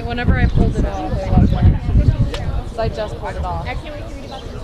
whenever I pulled it off, it wasn't. So I just pulled it off. I can't wait to read about this.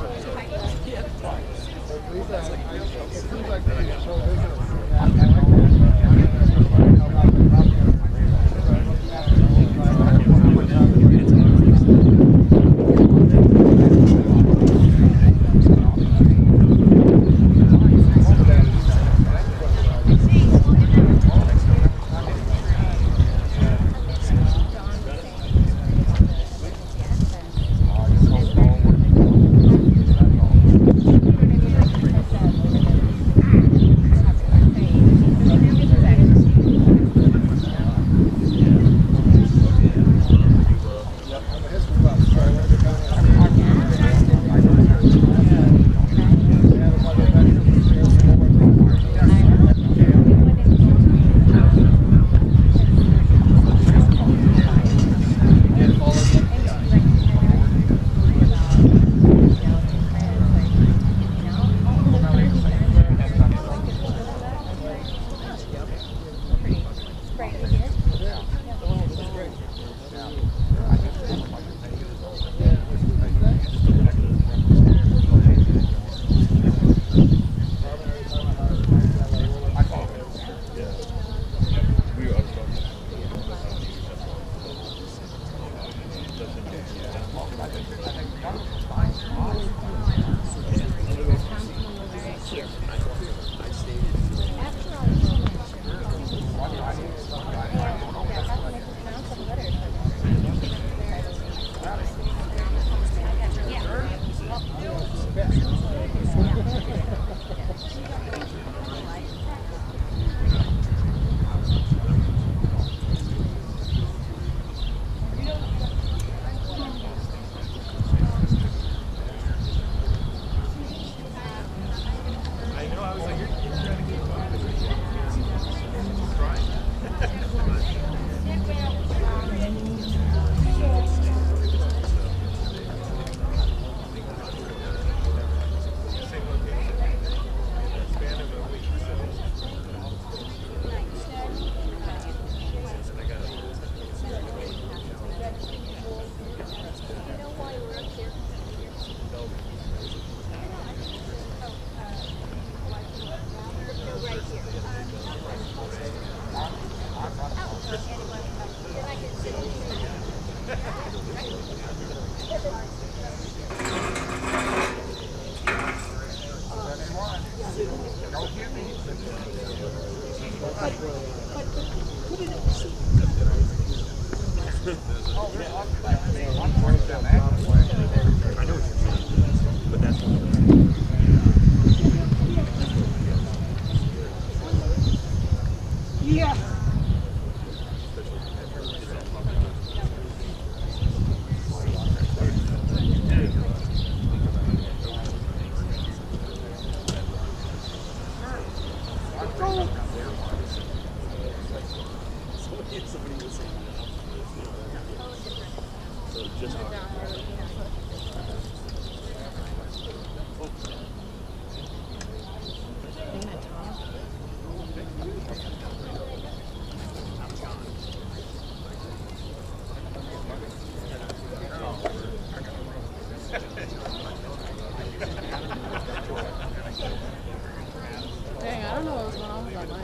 Dang, I don't know what was going on with that mic.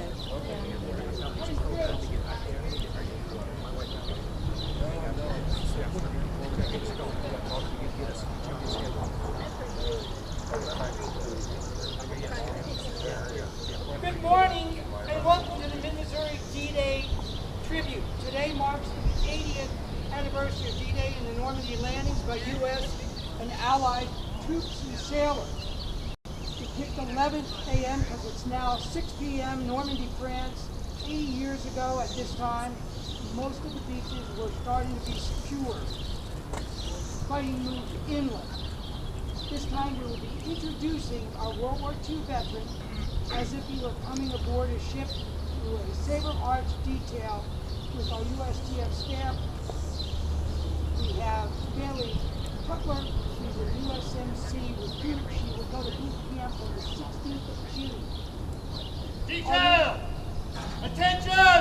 Good morning and welcome to the Mid-Missouri D-Day tribute. Today marks the 80th anniversary of D-Day and the Normandy landings by U.S. and Allied troops and sailors. It kicked 11 a.m. because it's now 6 p.m. Normandy, France. 80 years ago at this time, most of the beaches were starting to be secured. Fighting moved inland. This time we will be introducing our World War II veteran as if he were coming aboard a ship through a Sabre Arch detail with our USTF stamp. We have Bailey Cutler. She's a USMC recruit. She will go to boot camp on the 16th of June. Detail! Attention!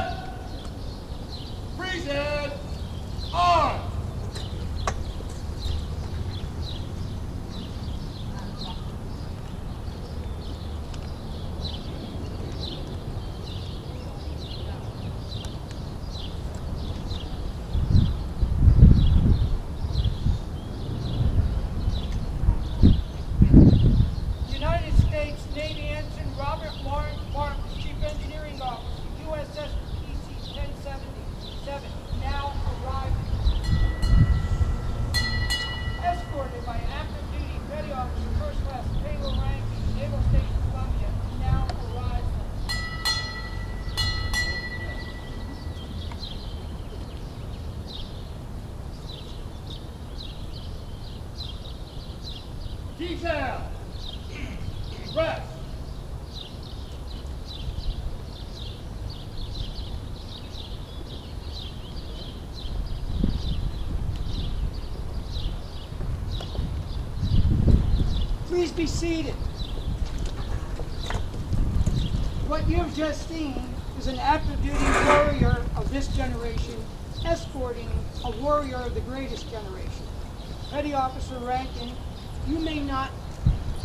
Freeze it! Arm! Knees down. Rest. Please be seated. What you have just seen is an active duty warrior of this generation escorting a warrior of the greatest generation. Petty Officer Rankin, you may not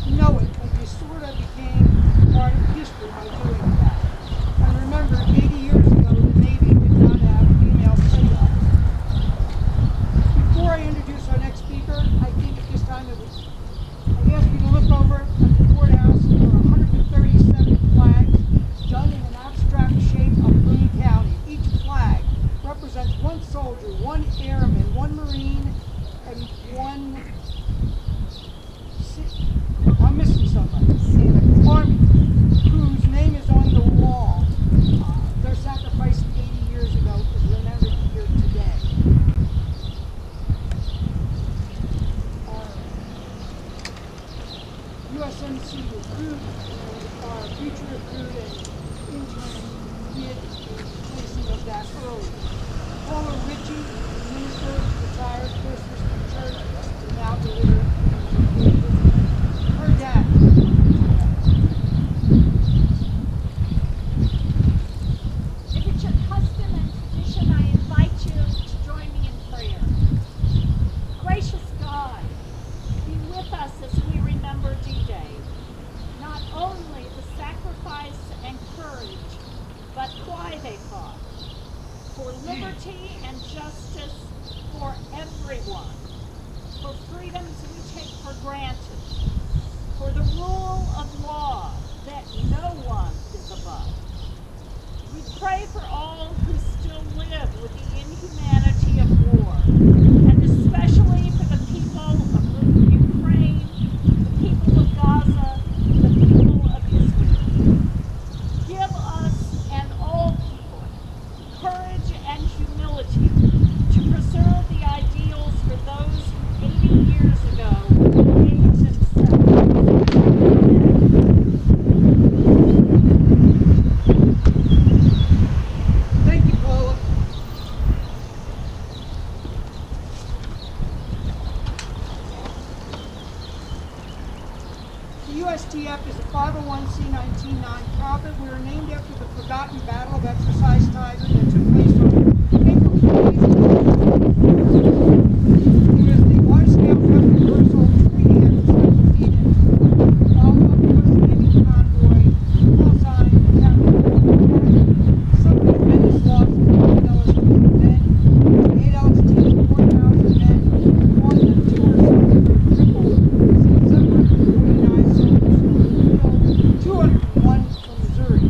know it, but you sort of became part of history by doing that. And remember, 80 years ago, the Navy did not have female petty officers. Before I introduce our next speaker, I think at this time I ask you to look over at the courthouse. There are 137 flags done in an abstract shape of Boone County. Each flag represents one soldier, one airman, one Marine, and one, I'm missing somebody, Army, whose name is on the wall. Their sacrifice 80 years ago is remembered here today. USMC recruit, our future recruit and intern did the placing of that early. Paula Ritchie, minister, retired First Christian Church, is now the leader of her dad. If it's your custom and tradition, I invite you to join me in prayer. Gracious God, be with us as we remember D-Day. Not only the sacrifice and courage, but why they fought. For liberty and justice for everyone. For freedoms we take for granted. For the rule of law that no one is above. We pray for all who still live with the inhumanity of war, and especially for the people of Ukraine, the people of Gaza, the people of Israel. Give us and all people courage and humility to preserve the ideals for those who 80 years ago gave themselves. Thank you, Paula. The USTF is a 501c19 nonprofit. We are named after the forgotten Battle of Exercise Tiger that took place on April 28th. It was the large-scale reversal treaty exercise of D-Day. All of the U.S. Navy convoy, all signed, some tremendous losses of Nellis men, 8 ounce team, 4,000 men, on the tour crippled, 749 soldiers killed, 201 from Missouri,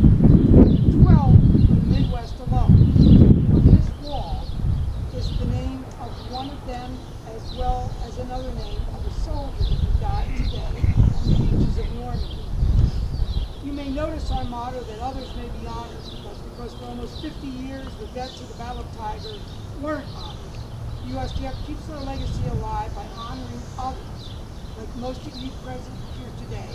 12 from the Midwest alone. On this wall is the name of one of them, as well as another name of a soldier who died today on the beaches of Normandy. You may notice our motto that others may be honored, because for almost 50 years the vets of the Battle of Tiger weren't honored. USDF keeps their legacy alive by honoring others, like most of you present here today.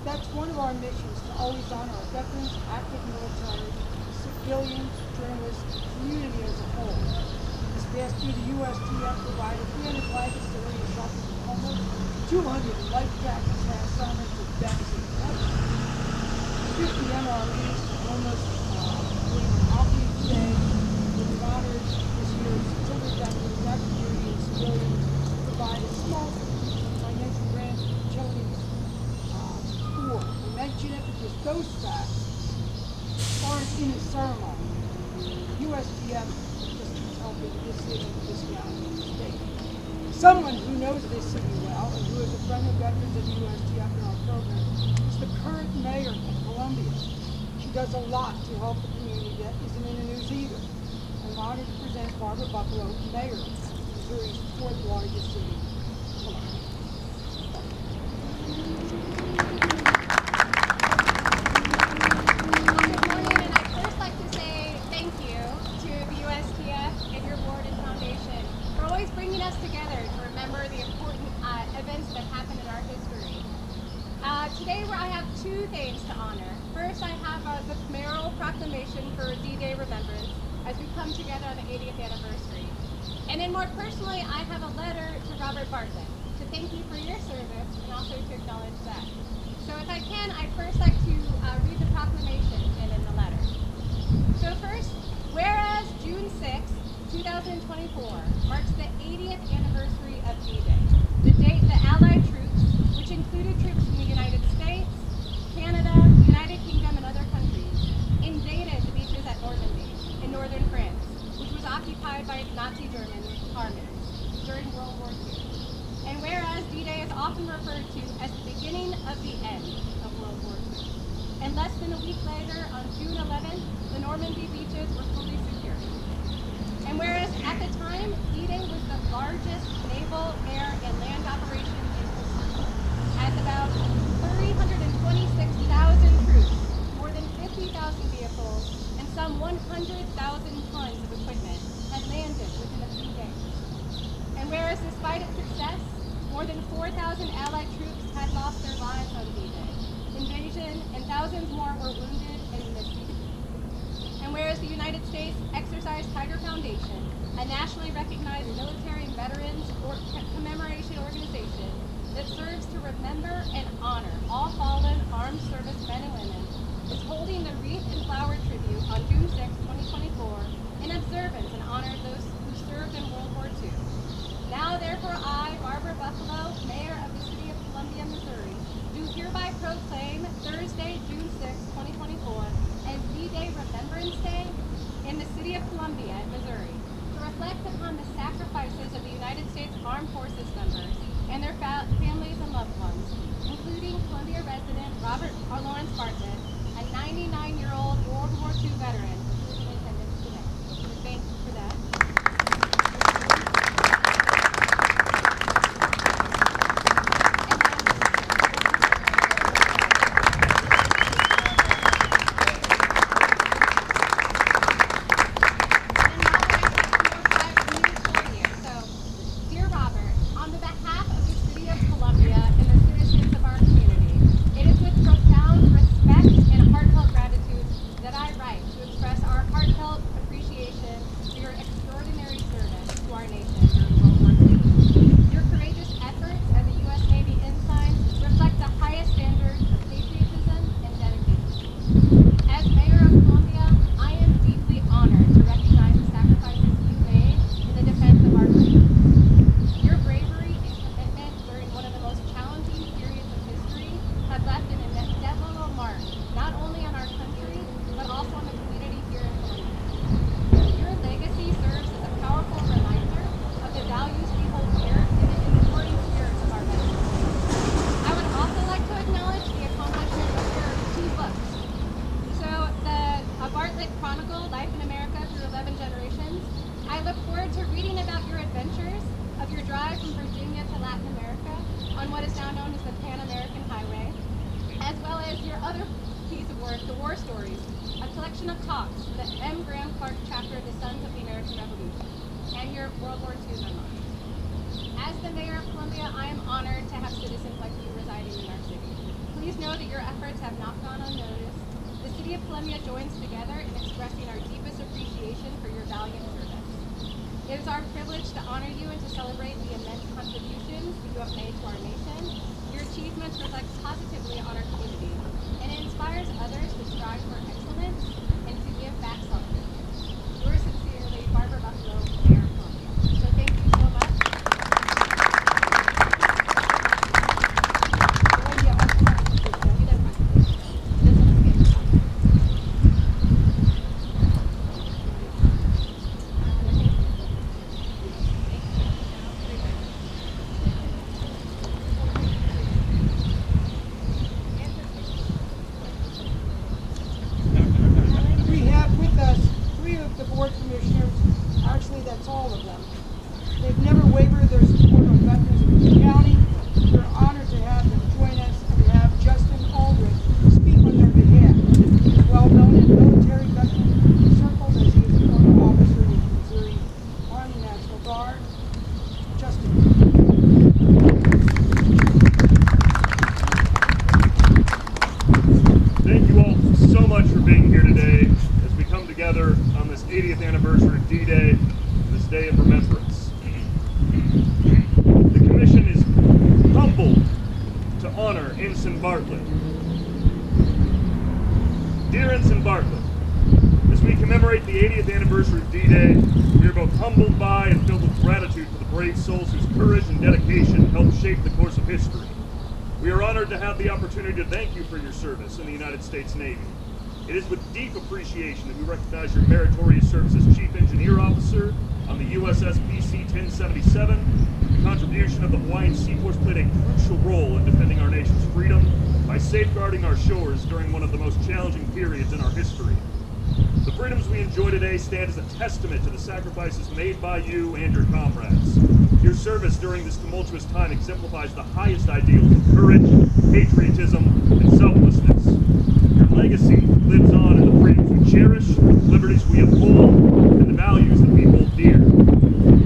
That's one of our missions, to always honor our veterans, active military, civilians, journalists, and community as a whole. This past year, the USDF provided 300 blankets to raise shelters and homeless, 200 life jackets, half helmets, and vets and vets, 50 MREs, homeless, doing an outreach day. We've honored this year's children that were active duty and civilians, provide a small financial grant to the children's school. We mention it because those facts aren't in the ceremony. USDF just keeps helping this city and this county and this state. Someone who knows this city well and who is a friend of veterans of the USDF in our program is the current mayor of Columbia. She does a lot to help the community that isn't in the news either. I'm honored to present Barbara Buffalo, mayor of Missouri's fourth largest city, Columbia. Good morning, and I'd first like to say thank you to the USTF and your board and foundation for always bringing us together to remember the important events that happened in our history. Today I have two things to honor. First, I have the mayoral proclamation for D-Day remembrance as we come together on the 80th anniversary. And then more personally, I have a letter to Robert Bartlett to thank you for your service and also to acknowledge that. So if I can, I'd first like to read the proclamation and then the letter. So first, whereas June 6, 2024 marks the 80th anniversary of D-Day, the date the Allied troops, which included troops from the United States, Canada, United Kingdom, and other countries, invaded the beaches at Normandy in northern France, which was occupied by Nazi German armies during World War II. And whereas D-Day is often referred to as the beginning of the end of World War II. And less than a week later, on June 11th, the Normandy beaches were fully secured. And whereas at the time, D-Day was the largest naval, air, and land operation in history, as about 326,000 troops, more than 50,000 vehicles, and some 100,000 tons of equipment had landed within a few days. And whereas despite its success, more than 4,000 Allied troops had lost their lives on D-Day invasion, and thousands more were wounded and missing. And whereas the United States exercised Tiger Foundation, a nationally recognized military and veterans commemoration organization that serves to remember and honor all fallen armed service men and women, is holding the Wreath and Flower Tribute on June 6, 2024, in observance and honor of those who served in World War II. Now, therefore, I, Barbara Buffalo, Mayor of the City of Columbia, Missouri, do hereby proclaim Thursday, June 6, 2024, as D-Day Remembrance Day in the City of Columbia, Missouri, to reflect upon the sacrifices of the United States Armed Forces members and their families and loved ones, including Columbia resident Robert Lawrence Bartlett, a 99-year-old World War II veteran who is in attendance today. So thank you for that. We have with us Justin. Thank you all so much for being here today as we come together on this 80th anniversary of D-Day, this day of remembrance. The Commission is humbled to honor Ensign Bartlett. Dear Ensign Bartlett, as we commemorate the 80th anniversary of D-Day, we are both humbled by and filled with gratitude for the brave souls whose courage and dedication helped shape the course of history. We are honored to have the opportunity to thank you for your service in the United States Navy. It is with deep appreciation that we recognize your meritorious service as Chief Engineer Officer on the USS PC-1077. The contribution of the Hawaiian Sea Force played a crucial role in defending our nation's freedom by safeguarding our shores during one of the most challenging periods in our history. The freedoms we enjoy today stand as a testament to the sacrifices made by you and your comrades. Your service during this tumultuous time exemplifies the highest ideals of courage, patriotism, and selflessness. Your legacy lives on in the freedoms we cherish, the liberties we uphold, and the values that we hold dear.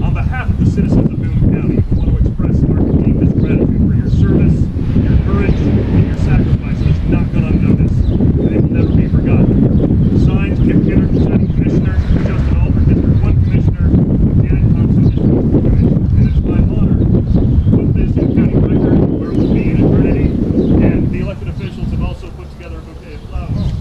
On behalf of the citizens of Boone County, we want to express our deepest gratitude for your service, your courage, and your sacrifice that has not gone unnoticed, and it will never be forgotten. Signed, Kip Kinner, Presiding Commissioner, Justin Aldridge, District 1 Commissioner, Janet Thompson, District 2 Commissioner. And it's my honor to put this in county record, where it will be in eternity, and the elected officials have also put together a bouquet of flowers.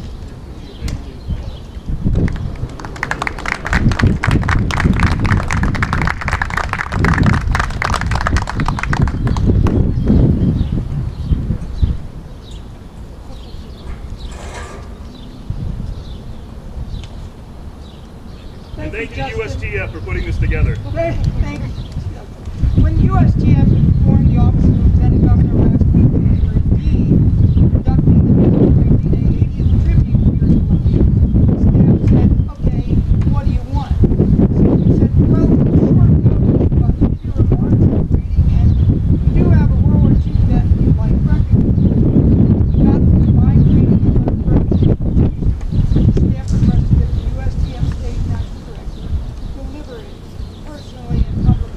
And thank you, USTF, for putting this together. Thank you. When USTF informed the Office of Lieutenant Governor last week that we were conducting the military D-Day 80th tribute here in Columbia, staff said, okay, what do you want? So we said, well, short notice, but we do a marginal reading, and we do have a World War II vet we'd like recognized. We got the combined reading and letter recognition. Staff requested that the USTF State National Director deliver it personally and publicly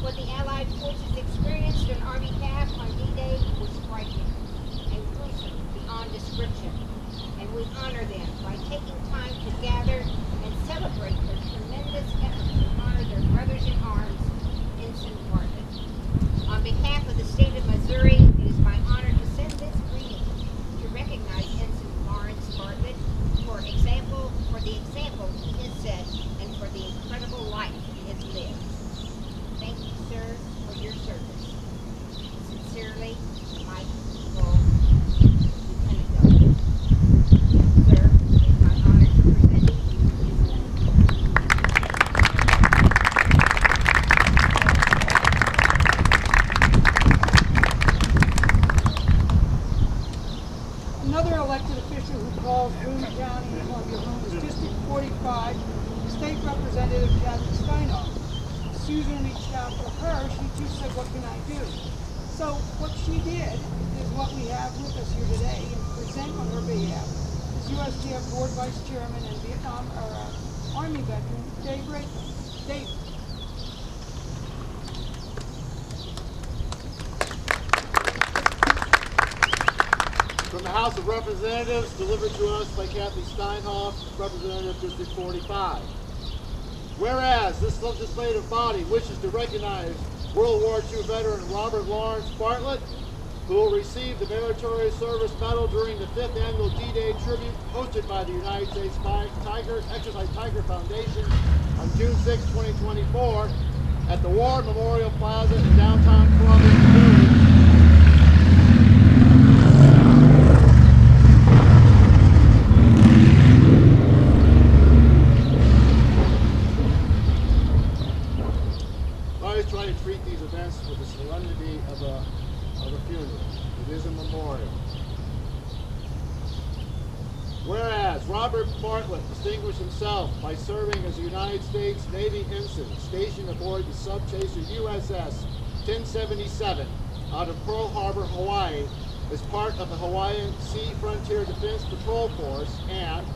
What the Allied forces experienced on our behalf on D-Day was frightening and gruesome beyond description, and we honor them by taking time to gather and celebrate their tremendous effort to honor their brothers in arms, Ensign Bartlett. On behalf of the state of Missouri, it is my honor to send this greeting to recognize Ensign Lawrence Bartlett for the example he has set and for the incredible life he has lived. Thank you, sir, for your service. Sincerely, Mike Bull, Lieutenant Governor. Sir, it is my honor to present to you his letter. Another elected official who calls Boone County and Columbia home is District 45, State Representative Jackie Steinhoff. Susan reached out to her. She too said, "What can I do?" So what she did is what we have with us here today and present on her behalf is USDF Board Vice Chairman and Vietnam Army veteran Dave Raytham. Dave. From the House of Representatives, delivered to us by Kathy Steinhoff, Representative District 45. Whereas this legislative body wishes to recognize World War II veteran Robert Lawrence Bartlett, who will receive the Meritorious Service Medal during the 5th Annual D-Day Tribute hosted by the United States Exercise Tiger Foundation on June 6, 2024 at the War Memorial Plaza in downtown Columbia, Missouri. Try to treat these events with the solemnity of a funeral. It is a memorial. Whereas Robert Bartlett distinguished himself by serving as a United States Navy ensign stationed aboard the subchaser USS 1077 out of Pearl Harbor, Hawaii, as part of the Hawaiian Sea Frontier Defense Patrol Force, and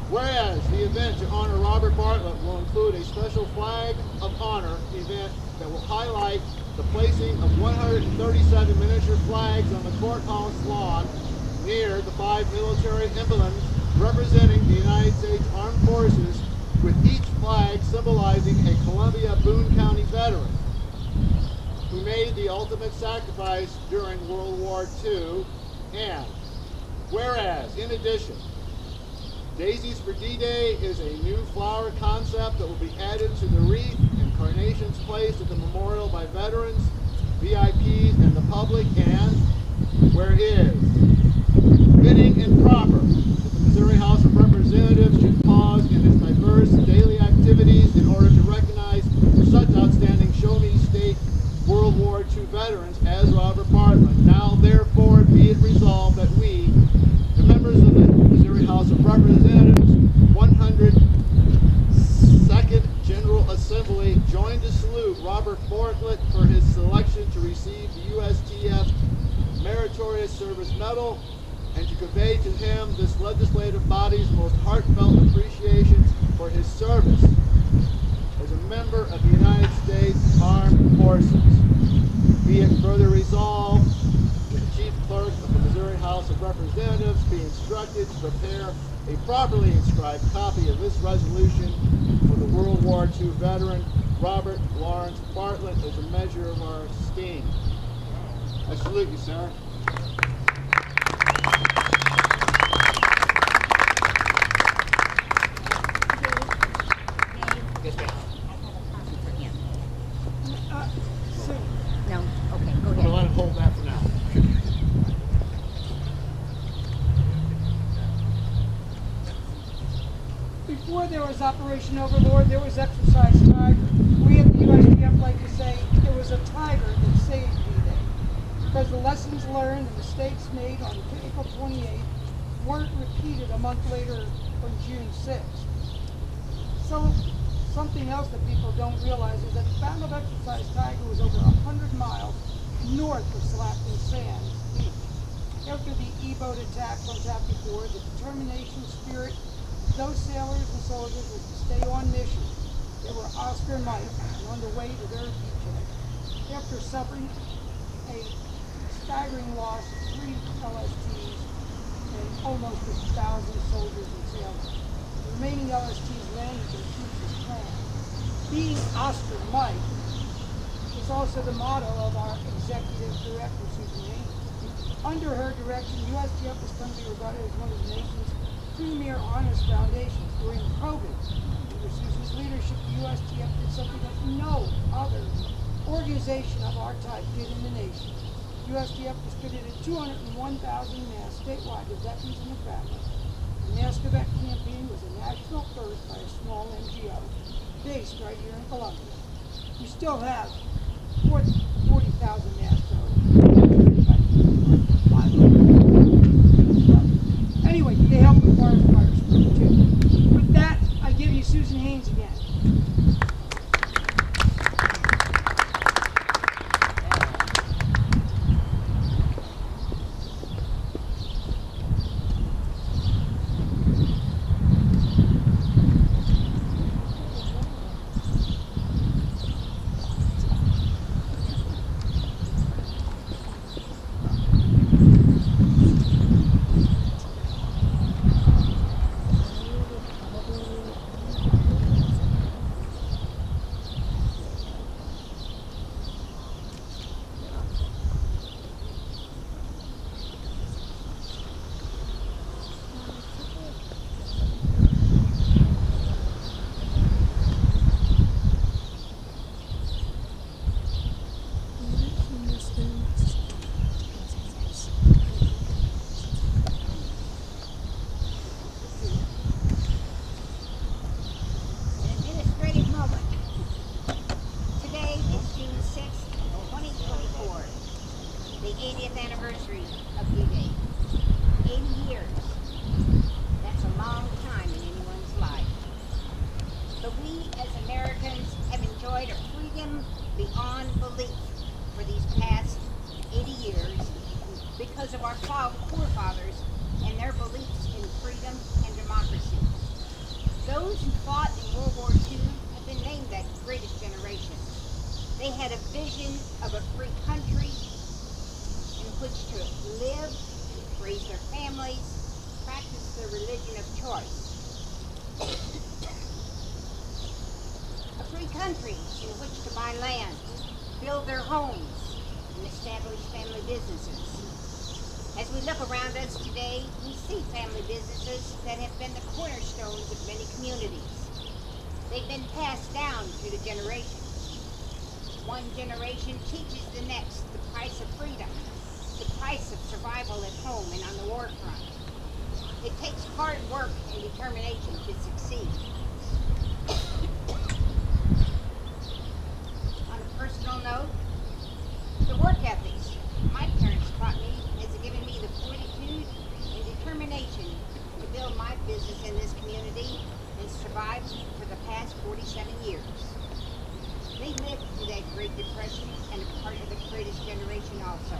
whereas the event to honor Robert Bartlett will include a special flag of honor event that will highlight the placing of 137 miniature flags on the courthouse lawn near the 5 military emblems representing the United States Armed Forces, with each flag symbolizing a Columbia Boone County veteran who made the ultimate sacrifice during World War II. And whereas, in addition, Daisies for D-Day is a new flower concept that will be added to the wreath and carnations placed at the memorial by veterans, VIPs, and the public, and where it is fitting and proper that the Missouri House of Representatives should pause in its diverse daily activities in order to recognize such outstanding Show-Me State World War II veterans as Robert Bartlett. Now, therefore, be it resolved that we, the members of the Missouri House of Representatives 102nd General Assembly, join to salute Robert Bartlett for his selection to receive the USTF Meritorious Service Medal, and to convey to him this legislative body's most heartfelt appreciation for his service as a member of the United States Armed Forces. Be it further resolved that the Chief Clerk of the Missouri House of Representatives be instructed to prepare a properly inscribed copy of this resolution for the World War II veteran Robert Lawrence Bartlett as a measure of our esteem. I salute you, sir. Yes, ma'am. I have a copy for him. Sue. No? Okay, go I'm going to ahead. let him hold that for now. Before there was Operation Overlord, there was Exercise Tiger. We at the USDF like to say there was a tiger that saved D-Day, because the lessons learned and mistakes made on April 28th weren't repeated a month later on June 6th. So something else that people don't realize is that the Battle of Exercise Tiger was over 100 miles north of Slapton Sands Beach. After the E-boat attacks on Taffy Ford, the determination, spirit, those sailors and soldiers were to stay on mission. They were Oscar and Mike and on the way to their beachhead. after suffering a staggering loss of 3 LSTs and almost 1,000 soldiers and sailors. The remaining LSTs landed their troops as planned. Being Oscar Mike is also the motto of our executive director, Susan Haynes. Under her direction, USTF has come to be regarded as one of the nation's premier honors foundations. During COVID, under Susan's leadership, the USTF did something that no other organization of our type did in the nation. USTF distributed 201,000 masks statewide to veterans and their families. The Mask Event campaign was a national first by a small NGO based right here in Columbia. We still have 40,000 masks anyway, they help with forest fires too. With that, I give you Susan Haynes again. The 80th anniversary of D-Day. 80 years. That's a long time in anyone's life. But we as Americans have enjoyed a freedom beyond belief for these past 80 years because of our forefathers and their beliefs in freedom and democracy. Those who fought in World War II have been named that greatest generation. They had a vision of a free country in which to live, raise their families, practice their religion of choice. A free country in which to buy land, build their homes, and establish family businesses. As we look around us today, we see family businesses that have been the cornerstones of many communities. They've been passed down through the generations. One generation teaches the next the price of freedom, the price of survival at home and on the war front. It takes hard work and determination to succeed. On a personal note, the work ethics my parents taught me has given me the fortitude and determination to build my business in this community and survive for the past 47 years. They lived through that Great Depression and are part of the greatest generation also.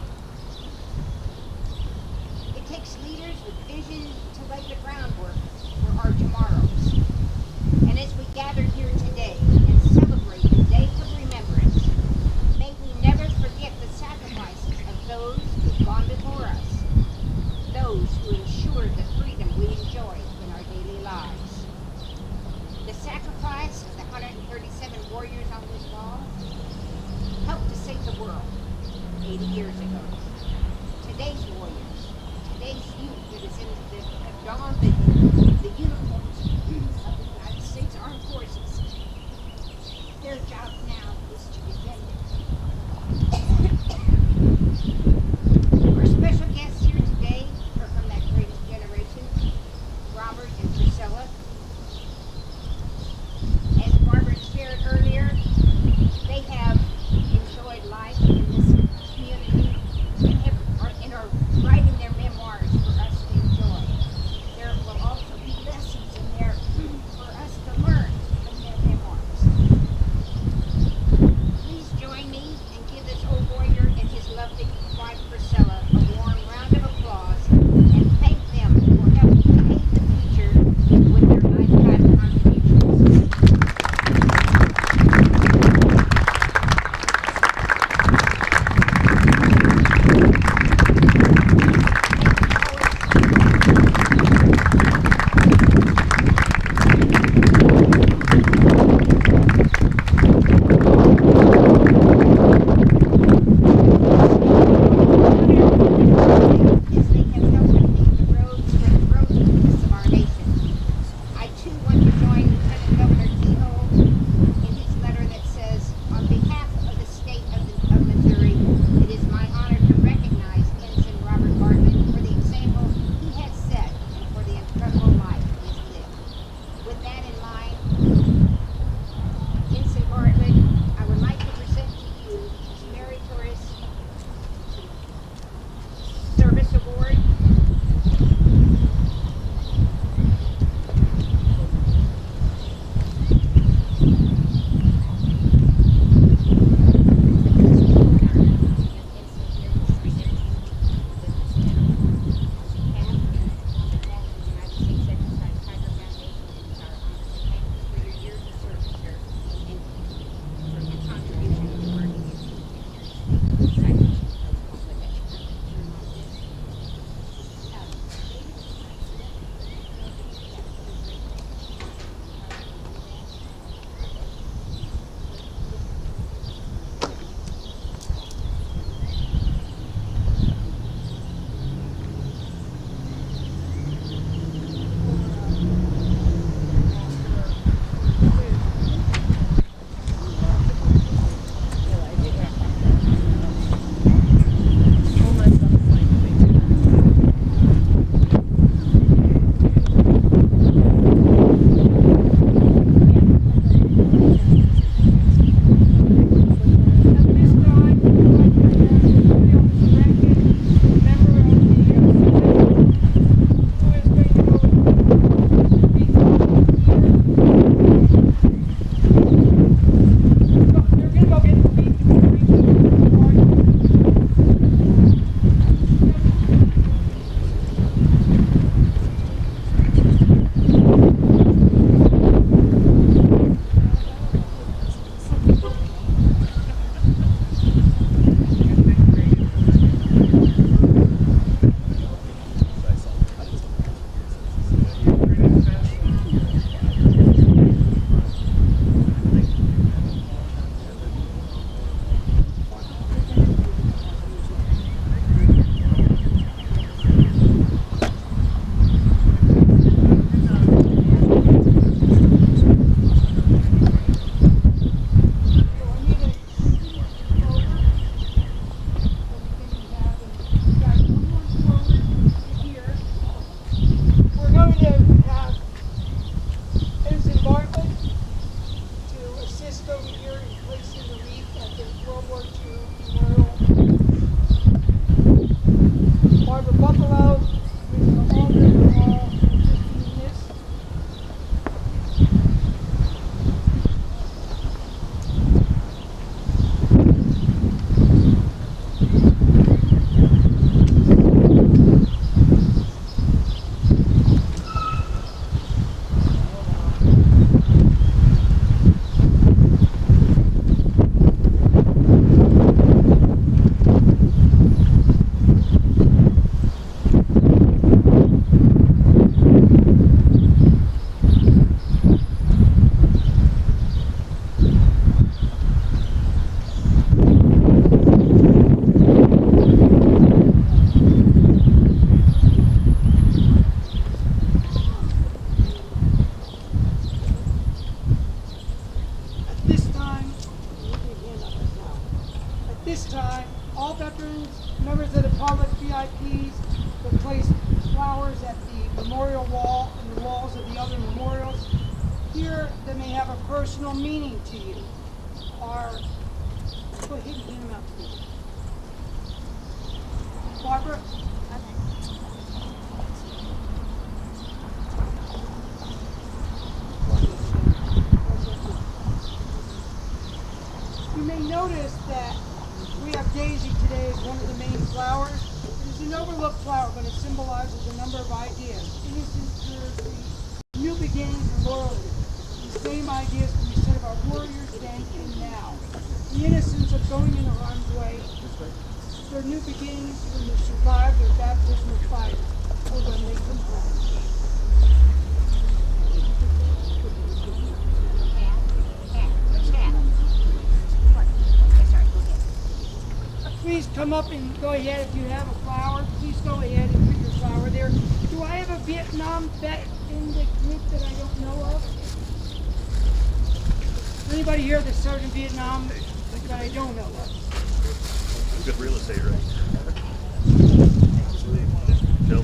It takes leaders with vision to lay the groundwork for our tomorrows. And as we gather here today and celebrate the Day of Remembrance, may we never forget the sacrifices of those who've gone before us, those who ensured the freedom we enjoy in our daily lives. The sacrifice of the 137 warriors on this wall helped to save the world 80 years ago. Today's warriors, today's youth that is in the dawn, the uniforms of the United States Armed Forces, their job now is to defend it. Our special guests here today are from that greatest generation, Robert and Priscilla. As Barbara shared earlier, they have enjoyed life in this community and are writing their memoirs for us to enjoy. Their over here and placing the wreath at the World War II memorial. Barbara Buffalo, with the altar and all assisting in this. At this time, all veterans, members of the public, VIPs, will place flowers at the memorial wall and the walls of the other memorials. Here, they may have a personal meaning to you. Go ahead and hand them out to me. Barbara? You may notice that we have daisy today as one of the main flowers. It is an overlooked flower, but it symbolizes a number of ideas. Innocence, purity, new beginnings, and loyalty. These same ideas can be said of our warriors then and now. The innocence of going in harm's way, their new beginnings when they survive their baptism of fire, or when they come home. Please come up and go ahead if you have a flower. Please go ahead and put your flower there. Do I have a Vietnam vet in the group that I don't know of? Anybody here that served in Vietnam that I don't know of? Good real estate, right? Joe?